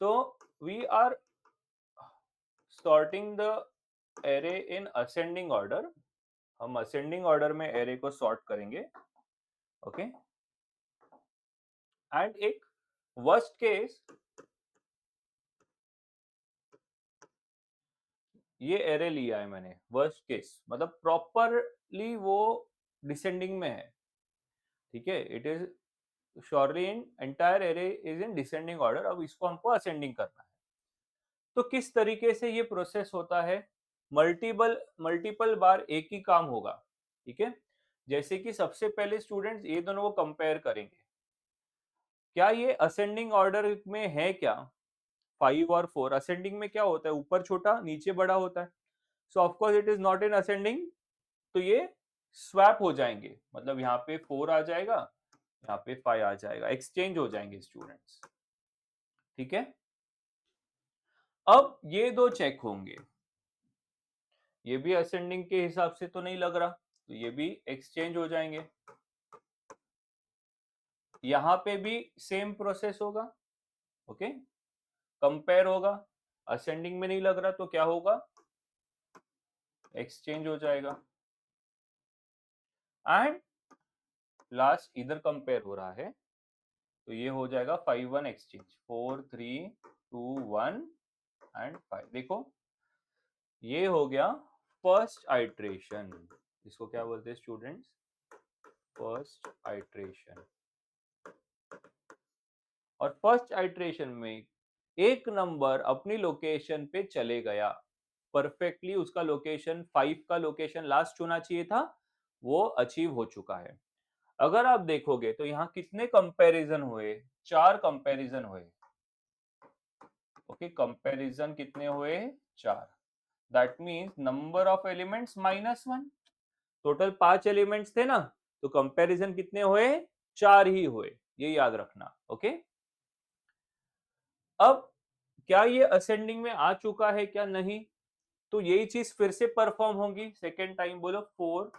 so we are sorting the array in ascending order, हम ascending order में array को sort करेंगे, ओके। एंड एक worst case, ये array लिया है मैंने, worst case मतलब properly वो descending में है, ठीक है। it is surely in entire array is in descending order, अब इसको हमको ascending करना है। तो किस तरीके से ये प्रोसेस होता है, मल्टीपल मल्टीपल बार एक ही काम होगा, ठीक है। जैसे कि सबसे पहले स्टूडेंट्स ये दोनों को कंपेयर करेंगे, क्या ये असेंडिंग ऑर्डर में है क्या, 5 और 4 असेंडिंग में क्या होता है, ऊपर छोटा नीचे बड़ा होता है। सो of course it is not in ascending, तो ये स्वैप हो जाएंगे, मतलब यहाँ पे 4 आ जाएगा, यहाँ पे 5 आ जाएगा, एक्सचेंज हो जाएंगे स्टूडेंट्स, ठीक है। अब ये दो चेक होंगे, ये भी असेंडिंग के हिसाब से तो नहीं लग रहा, तो ये भी एक्सचेंज हो जाएंगे। यहाँ पे भी सेम प्रोसेस होगा, ओके। कंपेयर होगा, असेंडिंग में नहीं लग रहा तो क्या होगा, एक्सचेंज हो जाएगा। एंड लास्ट इधर कंपेयर हो रहा है, तो ये हो जाएगा 5 1 एक्सचेंज, 4 3 2 1 एंड 5, देखो ये हो गया फर्स्ट आइट्रेशन, इसको क्या बोलते हैं स्टूडेंट्स, फर्स्ट आइट्रेशन। और फर्स्ट आइट्रेशन में एक नंबर अपनी लोकेशन पे चले गया परफेक्टली, उसका लोकेशन 5 का लोकेशन लास्ट होना चाहिए था, वो अचीव हो चुका है। अगर आप देखोगे तो यहाँ कितने कंपैरिजन हुए, 4 कंपैरिजन हुए, ओके। कंपैरिजन कितने हुए, 4, that means number of elements -1, total 5 elements थे ना, तो कंपैरिजन कितने हुए? 4 ही हुए, ये याद रखना। ओके, अब क्या ये असेंडिंग में आ चुका है क्या? नहीं। तो यही चीज फिर से परफॉर्म होगी सेकेंड टाइम। बोलो 4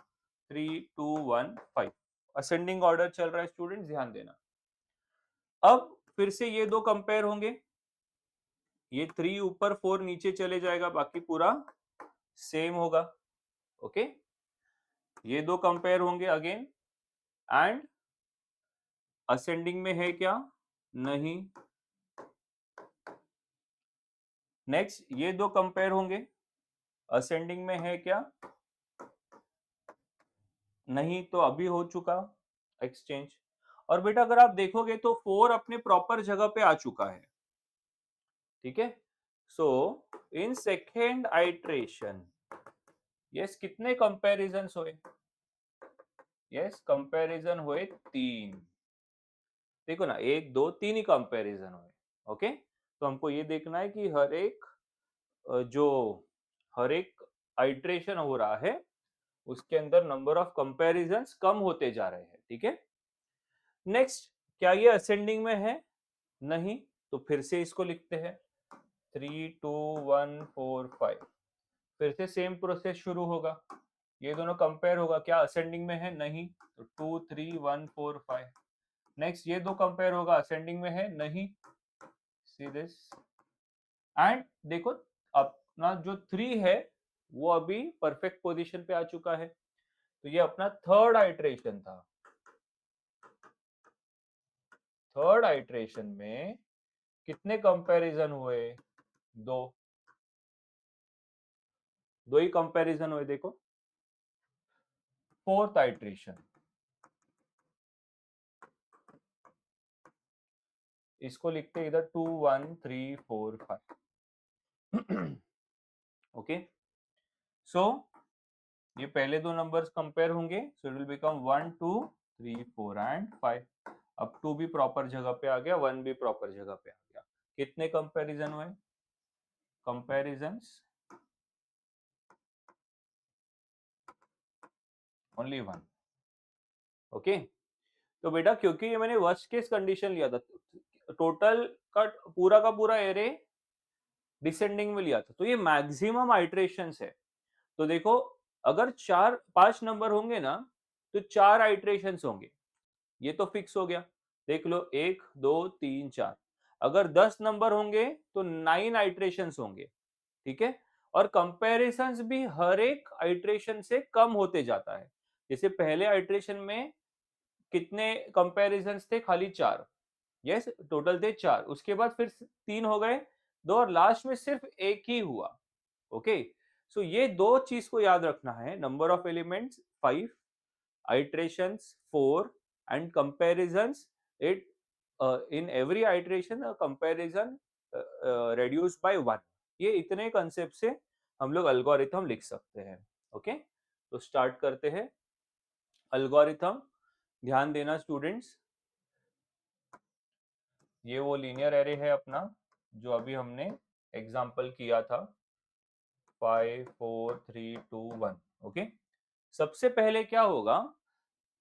3 2 1 5। असेंडिंग ऑर्डर चल रहा है स्टूडेंट्स, ध्यान देना। अब फिर से ये दो कंपेयर होंगे, ये 3 ऊपर 4 नीचे चले जाएगा, बाकी पूरा सेम होगा। ओके, ये दो कंपेयर होंगे अगेन, एंड असेंडिंग में है क्या? नहीं। नेक्स्ट ये दो कंपेयर होंगे, असेंडिंग में है क्या? नहीं। तो अभी हो चुका एक्सचेंज। और बेटा अगर आप देखोगे तो 4 अपने प्रॉपर जगह पे आ चुका है, ठीक है। सो इन सेकेंड आइट्रेशन, यस, कितने कंपैरिजन हुए? यस, कंपैरिजन हुए 3। देखो ना, 1 2 3 ही कंपैरिजन हुए। ओके, तो हमको ये देखना है कि जो हर एक आइट्रेशन हो रहा है उसके अंदर नंबर ऑफ कंपैरिजंस कम होते जा रहे हैं, ठीक है। नेक्स्ट, क्या ये असेंडिंग में है? नहीं। तो फिर से इसको लिखते हैं 3 2 1 4 5। फिर से सेम प्रोसेस शुरू होगा, ये दोनों कंपेयर होगा, क्या असेंडिंग में है? नहीं। तो 2 3 1 4 5। नेक्स्ट ये दो कंपेयर होगा, असेंडिंग में है? नहीं। सी दिस, एंड देखो अपना जो 3 है वो अभी परफेक्ट पोजीशन पे आ चुका है, तो ये अपना थर्ड आइट्रेशन था। थर्ड आइट्रेशन में कितने कंपैरिजन हुए? दो। दो ही कंपैरिजन हुए, देखो। फोर्थ आइट्रेशन, इसको लिखते हैं इधर 2 1 3 4 5। ओके, सो ये पहले दो नंबर्स कंपेयर होंगे, so it will become 1 2 3 4 and 5। अब 2 भी प्रॉपर जगह पे आ गया, 1 भी प्रॉपर जगह पे आ गया। कितने कंपैरिजन हुए? Comparisons only 1। ओके, तो बेटा क्योंकि ये मैंने वर्स्ट केस कंडीशन लिया था, टोटल का पूरा एरे डिसेंडिंग में लिया था, तो ये मैक्सिमम आइट्रेशंस है। तो देखो, अगर 4 5 नंबर होंगे ना, तो 4 आइट्रेशंस होंगे, ये तो फिक्स हो गया। देख लो 1 2 3 4। अगर 10 नंबर होंगे तो 9 आइट्रेशंस होंगे, ठीक है। और कंपैरिजंस भी हर एक आइट्रेशन से कम होते जाता है। जैसे पहले आइट्रेशन में कितने कंपैरिजंस थे? खाली 4। यस, टोटल थे 4। उसके बाद फिर 3 हो गए, 2, और लास्ट में सिर्फ एक ही हुआ। ओके, सो ये दो चीज को याद रखना है, number of elements 5, iterations 4, and comparisons it in every iteration a comparison reduced by 1। ये इतने कंसेप्ट से हम लोग अल्गोरिथम लिख सकते हैं। ओके, तो स्टार्ट करते हैं अल्गोरिथम। ध्यान देना स्टूडेंट्स, ये वो लीनियर एरे है अपना जो अभी हमने एग्जांपल किया था, 5 4 3 2 1। ओके, सबसे पहले क्या होगा,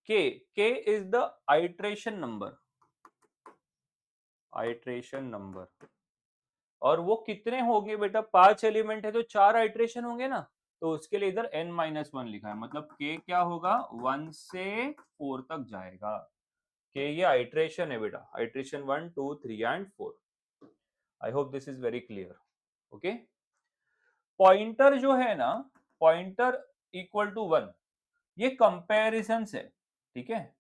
k is the iteration number, iteration number. और वो कितने होंगे बेटा? 5 एलिमेंट है तो 4 आइट्रेशन होंगे ना, तो उसके लिए इधर n-1 लिखा है, मतलब k क्या होगा? 1 से 4 तक जाएगा। k ये आइट्रेशन है बेटा, iteration 1 2 3 and 4। I hope this is very clear. Okay, pointer जो है ना, पॉइंटर इक्वल टू 1, ये कंपैरिजन है, ठीक है।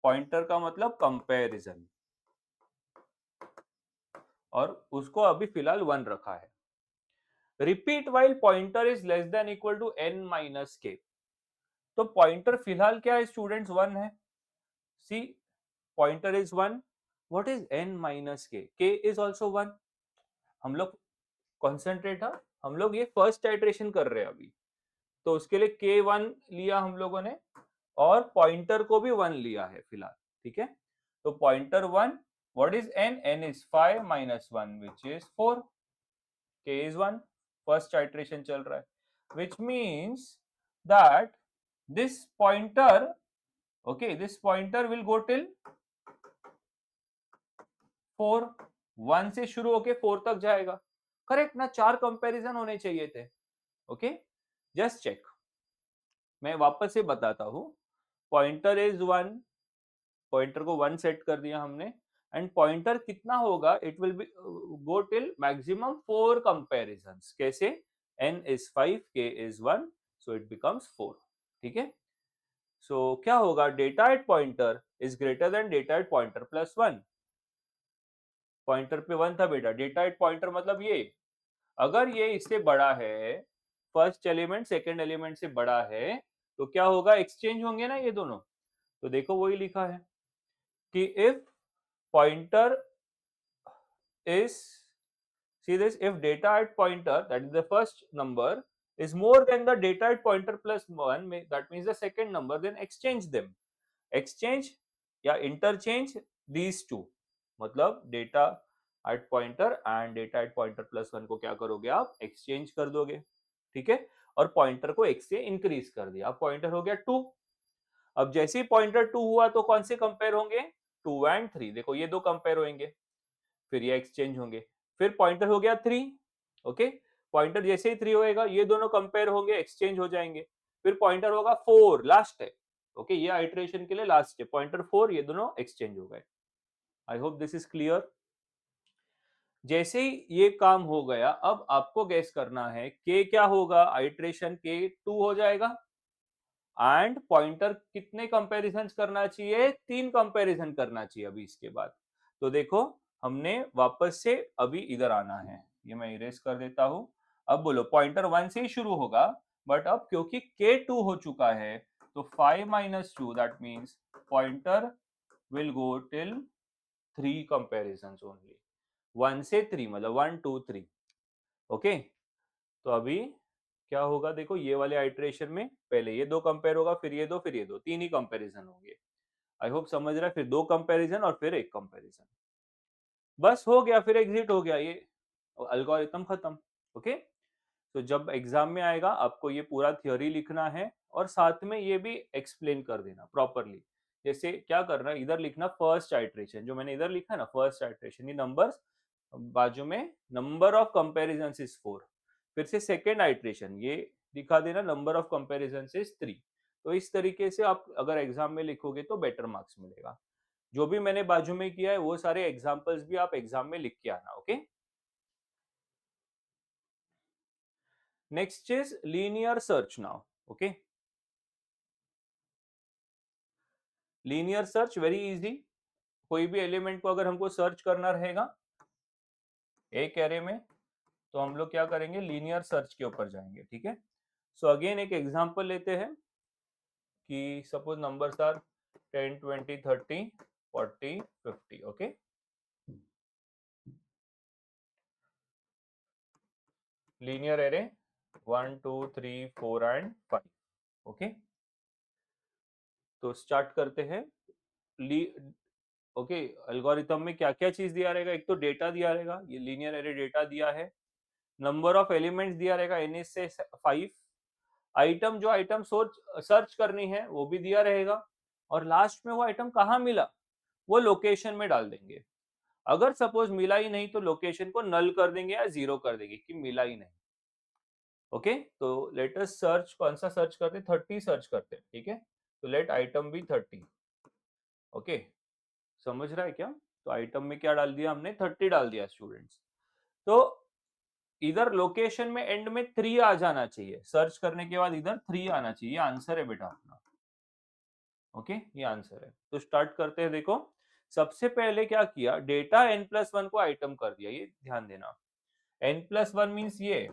पॉइंटर का मतलब कंपैरिजन, और उसको अभी फिलहाल 1 रखा है। Repeat while pointer is less than equal to n-k। तो पॉइंटर फिलहाल क्या है स्टूडेंट्स? 1 है। See, pointer is 1। What is n-k? k is also 1। हम लोग कॉन्सेंट्रेट, हम लोग ये फर्स्ट आइट्रेशन कर रहे हैं अभी, तो उसके लिए k1 लिया हम लोगों ने, और पॉइंटर को भी 1 लिया है फिलहाल, ठीक है। तो pointer 1, what is n? n is 5 minus 1 which is 4। k is 1, first iteration चल रहा है, which means that this pointer, okay, this pointer will go till 4, 1 से शुरू होके 4 तक जाएगा, करेक्ट ना? 4 कंपैरिजन होने चाहिए थे, ओके, जस्ट चेक। मैं वापस से बताता हूँ, पॉइंटर इज 1, पॉइंटर को 1 सेट कर दिया हमने, एंड पॉइंटर कितना होगा, it will be go till maximum 4 comparisons. कैसे? n is 5, k is 1, so it becomes 4, ठीक है? सो क्या होगा, data eight pointer is greater then data eight pointer plus 1। Pointer पे 1 था बेटा, डेटा एट पॉइंटर मतलब ये, अगर ये इससे बड़ा है, फर्स्ट एलिमेंट सेकंड एलिमेंट से बड़ा है, तो क्या होगा, एक्सचेंज होंगे ना ये दोनों। तो देखो वही लिखा है कि if pointer is, see this, if data at pointer, that is the first number, is more than the data at pointer plus 1, that means the second number, then exchange them, exchange या interchange these two, मतलब data at pointer and data at pointer plus 1 को क्या करोगे आप, exchange कर दोगे, ठीक है? और पॉइंटर को 1 से इंक्रीज कर दिया, अब पॉइंटर हो गया 2। अब जैसे ही पॉइंटर 2 हुआ तो कौन से कंपेयर होंगे, 2 एंड 3, देखो ये दो कंपेयर होंगे, फिर ये एक्सचेंज होंगे। फिर पॉइंटर हो गया 3, ओके, पॉइंटर जैसे ही 3 होएगा ये दोनों कंपेयर होंगे, एक्सचेंज हो जाएंगे। फिर पॉइंटर होगा 4, लास्ट है, ओके, ये आइटरेशन के लिए लास्ट है, पॉइंटर 4, ये दोनों एक्सचेंज हो गए। आई होप दिस इज क्लियर। जैसे ही ये काम हो गया, अब आपको गैस करना है के क्या होगा, आइटरेशन के 2 हो जाएगा, एंड पॉइंटर कितने कंपैरिजन करना चाहिए, 3 कंपैरिजन करना चाहिए अभी इसके बाद। तो देखो, हमने वापस से अभी इधर आना है, ये मैं इरेज कर देता हूं। अब बोलो, पॉइंटर 1 से ही शुरू होगा, बट अब क्योंकि के 2 हो चुका है, तो 5 minus 2, that means pointer will go till 3 comparison only, 1 से 3, मतलब 1 2 3, ओके। तो अभी क्या होगा, देखो ये वाले आइट्रेशन में पहले ये दो कंपेयर होगा, फिर ये दो, फिर ये दो, 3 ही कंपैरिजन होंगे। आई होप समझ रहा है, फिर 2 कंपैरिजन और फिर एक कंपैरिजन, बस हो गया, फिर एग्जिट हो गया, ये एल्गोरिथम खत्म, ओके। तो जब एग्जाम में आएगा, आपको ये पूरा थ्योरी लिखना है और साथ में ये भी एक्सप्लेन कर देना प्रॉपरली। जैसे क्या करना है, इधर लिखना फर्स्ट आइट्रेशन, जो मैंने इधर लिखा है ना, फर्स्ट आइट्रेशन, ये नंबर्स, बाजू में नंबर ऑफ कंपैरिजन इज 4, फिर से सेकेंड आइट्रेशन ये दिखा देना, नंबर ऑफ कंपैरिजन इज 3। तो इस तरीके से आप अगर एग्जाम में लिखोगे तो बेटर मार्क्स मिलेगा। जो भी मैंने बाजू में किया है वो सारे एग्जाम्पल्स भी आप एग्जाम में लिख के आना, okay. Next is linear search now, okay. Linear search very easy, कोई भी एलिमेंट को अगर हमको सर्च करना रहेगा एक एरे में, तो हम लोग क्या करेंगे, लीनियर सर्च के ऊपर जाएंगे, ठीक है। सो अगेन एक एग्जांपल लेते हैं कि suppose numbers are 10 20 30 40 50, okay. Linear array 1 2 3 4 and 5, okay. तो स्टार्ट करते हैं। ली ओके, एल्गोरिथम में क्या क्या चीज दिया रहेगा, एक तो डेटा दिया रहेगा, ये लीनियर एरे डेटा दिया है, नंबर ऑफ एलिमेंट्स दिया रहेगा n से 5, आइटम जो आइटम सर्च करनी है वो भी दिया रहेगा, और लास्ट में वो आइटम कहाँ मिला वो लोकेशन में डाल देंगे। अगर सपोज मिला ही नहीं तो लोकेशन को नल कर देंगे या जीरो कर देंगे कि मिला ही नहीं, ओके। तो लेट अस सर्च, कौन सा सर्च करते हैं, 30 सर्च करते हैं, ठीक है। तो लेट आइटम भी 30, ओके, समझ रहा है क्या? तो आइटम में क्या डाल दिया हमने, 30 डाल दिया स्टूडेंट्स। तो इधर लोकेशन में एंड में 3 आ जाना चाहिए, सर्च करने के बाद इधर 3 आना चाहिए, आंसर है बेटा अपना, ओके, ये आंसर है। तो स्टार्ट करते हैं, देखो सबसे पहले क्या किया, डेटा n+1 को आइटम कर दिया, ये ध्यान देना, n+1 मीन्स ये,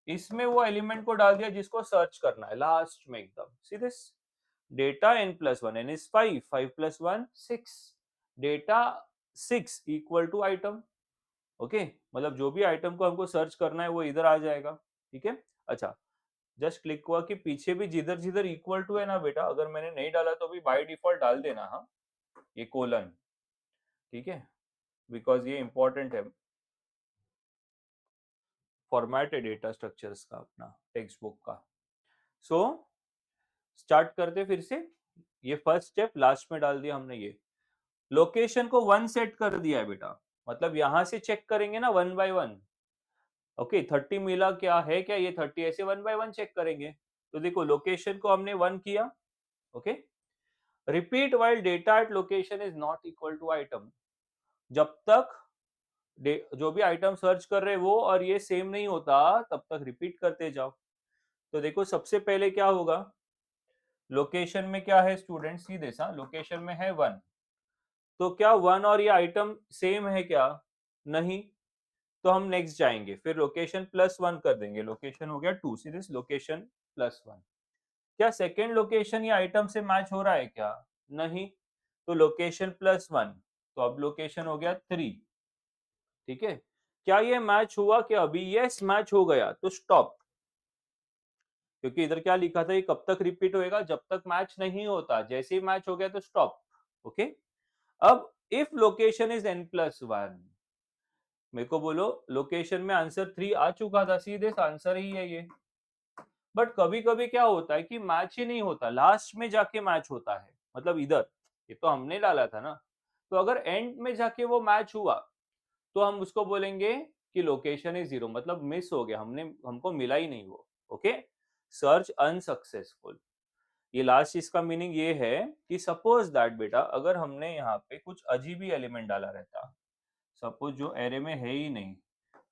इसमें वो एलिमेंट को डाल दिया जिसको सर्च करना है लास्ट में एकदम, see this, data n+1, n is 5, 5 + 1 6, data 6 equal to item, okay, मतलब जो भी आइटम को हमको सर्च करना है वो इधर आ जाएगा, ठीक है। अच्छा, जस्ट क्लिक हुआ कि पीछे भी जिधर जिधर इक्वल टू है ना बेटा, अगर मैंने नहीं डाला तो भी बाय डिफॉल्ट डाल देना, हाँ, ये कोलन, ठीक है, बिकॉज ये इंपॉर्टेंट है, फॉर्मेट है डेटा स्ट्रक्चर्स का अपना टेक्स्ट बुक का। सो स्टार्ट करते फिर से। ये फर्स्ट स्टेप लास्ट में डाल दिया हमने। ये लोकेशन को 1 सेट कर दिया है बेटा, मतलब यहां से चेक करेंगे ना 1 बाय 1। ओके 30 मिला क्या है, क्या ये 30, ऐसे 1 बाय 1 चेक करेंगे। तो देखो लोकेशन को हमने 1 किया। Okay, repeat while data at location is not equal to item. जब तक जो भी आइटम सर्च कर रहे हैं वो और ये सेम नहीं होता तब तक रिपीट करते जाओ। तो देखो सबसे पहले क्या होगा, लोकेशन में क्या है स्टूडेंट, सीधे सा लोकेशन में है 1, तो क्या 1 और ये आइटम सेम है क्या, नहीं। तो हम नेक्स्ट जाएंगे, फिर लोकेशन प्लस 1 कर देंगे, लोकेशन हो गया 2, सीधे लोकेशन प्लस 1। क्या सेकेंड लोकेशन ये आइटम से मैच हो रहा है क्या, नहीं। तो लोकेशन प्लस 1, तो अब लोकेशन हो गया 3। ठीक है, क्या ये मैच हुआ क्या अभी, यस मैच हो गया, तो स्टॉप। क्योंकि इधर क्या लिखा था, ये कब तक रिपीट होएगा, जब तक मैच नहीं होता, जैसे ही मैच हो गया तो स्टॉप। ओके, अब इफ लोकेशन इज n+1, मेरे को बोलो लोकेशन में आंसर 3 आ चुका था, सीधे आंसर ही है ये। बट कभी कभी क्या होता है कि मैच ही नहीं होता, लास्ट में जाके मैच होता है, मतलब इधर, ये तो हमने डाला था ना। तो अगर एंड में जाके वो मैच हुआ तो हम उसको बोलेंगे कि लोकेशन इज 0, मतलब मिस हो गया, हमको मिला ही नहीं वो। Okay, search unsuccessful. ये लास्ट चीज का मीनिंग ये है कि सपोज दैट बेटा अगर हमने यहाँ पे कुछ अजीब ही एलिमेंट डाला रहता, सपोज जो एरे में है ही नहीं,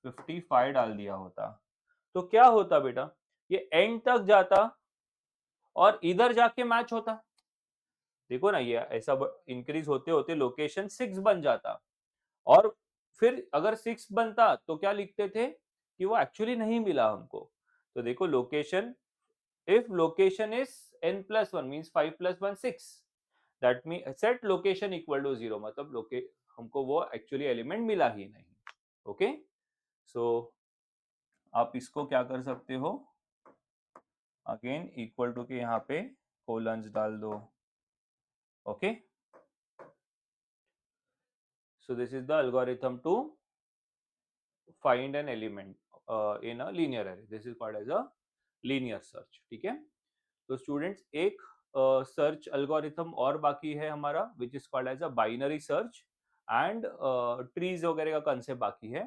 55 डाल दिया होता, तो क्या होता बेटा, ये एंड तक जाता और इधर जाके मैच होता। देखो ना, ये ऐसा इंक्रीज होते होते लोकेशन 6 बन जाता, और फिर अगर 6 बनता तो क्या लिखते थे कि वो एक्चुअली नहीं मिला हमको। तो देखो location, if location is n+1 means 5+1 6, that mean set location equal to 0, मतलब लोके हमको वो एक्चुअली एलिमेंट मिला ही नहीं। ओके, सो आप इसको क्या कर सकते हो, अगेन इक्वल टू के यहाँ पे कोलन्स डाल दो। Okay, so this is the algorithm to find an element in a linear array. This is called as a linear search. ठीक है, तो स्टूडेंट्स एक सर्च अल्गोरिथम और बाकी है हमारा, which is called as a binary search, and trees वगैरह का कंसेप्ट बाकी है।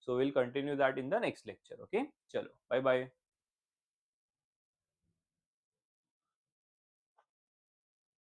So will continue that in the next lecture. Okay, चलो बाय बाय।